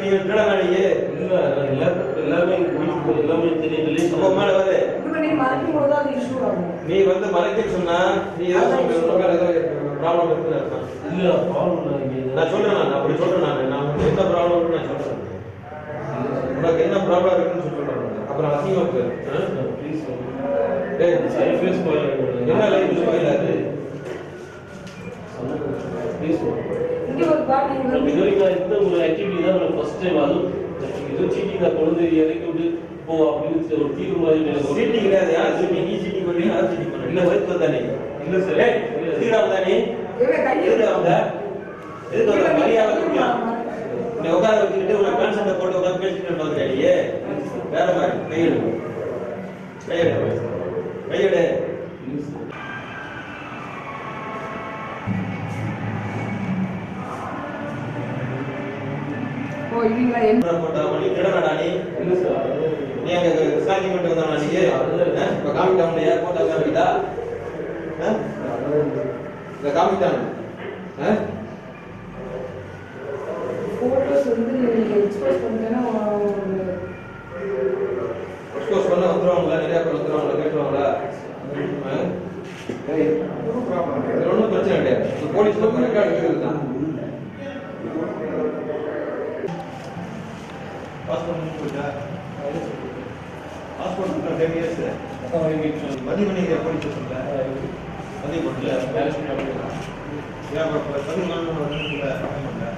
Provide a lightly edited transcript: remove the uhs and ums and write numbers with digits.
நீ திருடனாடியே இல்ல எல்லாமே தெரியுது. அப்ப மேல வர நீ மறைக்கும் போது அது இஷ்யூ ஆகும். நீ வந்து மறைக்க சொன்னா நீ ஏதோ ப்ராப்ளம் இருக்குன்னு அர்த்தம். இல்ல ப்ராப்ளம் இல்ல. நான் சொல்றேன், நான் அப்படி சொல்றேன். நான் உனக்கு என்ன ப்ராப்ளம் இருக்குன்னு நான் சொல்றேன். உனக்கு என்ன ப்ராப்ளம் இருக்குன்னு சொல்றேன். அப்புறம் அசிங்கமா இருக்கு. ப்ளீஸ் டேய் லைஃப் இஸ் என்ன லைஃப் ஸ்டைல் அது? ப்ளீஸ் இங்க ஒரு பாட்டி இதுவரைக்கும் இந்த ஒரு ஆக்டிவிட்டி தான் நான் ஃபர்ஸ்ட் டைம். அது இது சீட்டிங் நான் கொண்டு இறக்கி விட்டு போ அப்படின்னு ஒரு தீர்வு மாதிரி சீட்டிங் கிடையாது. யார் சீட்டிங்? நீ சீட்டிங் பண்ணி யார் சீட்டிங் பண்ண? இல்ல வயிற்று தானே. இல்ல சார். சீராம் தானே. எதுக்கு வந்த? எதுக்கு வந்த? மரியாதை கொடுக்கலாம். நீ உட்கார வச்சுக்கிட்டு உனக்கு கான்செப்டை போட்டு உட்காந்து பேசிட்டு வந்துடாடியே. வேற மாதிரி கையெடு. கையெடு. ஓ இவங்க என்ன போட்டா பண்ணி திருடனடா நீ? இல்ல சார். நீ அங்க ஸ்நாக்கிங் பண்ணிட்டு வந்தானா நீ? இப்ப காமிட்டாங்க ஏர்போர்ட் காமிட்டா? இந்த காமிட்டாங்க. போட்டோஸ் வந்து நீங்க எக்ஸ்போஸ் பண்ணீங்கன்னா எக்ஸ்போஸ் பண்ண வந்துருவாங்களா? நிறைய பேர் வந்துருவாங்களா? கேட்டுருவாங்களா? ஒன்றும் பிரச்சனை கிடையாது. போலீஸ் நம்ம ரெக்கார்டு எடுக்கிறது தான். பாஸ்போர்ட் 10 இயர்ஸ் பதிவு பண்ணி போலீஸ் ஸ்டேஷன்ல பதிவு பண்ணல. பதிவு பண்ணல.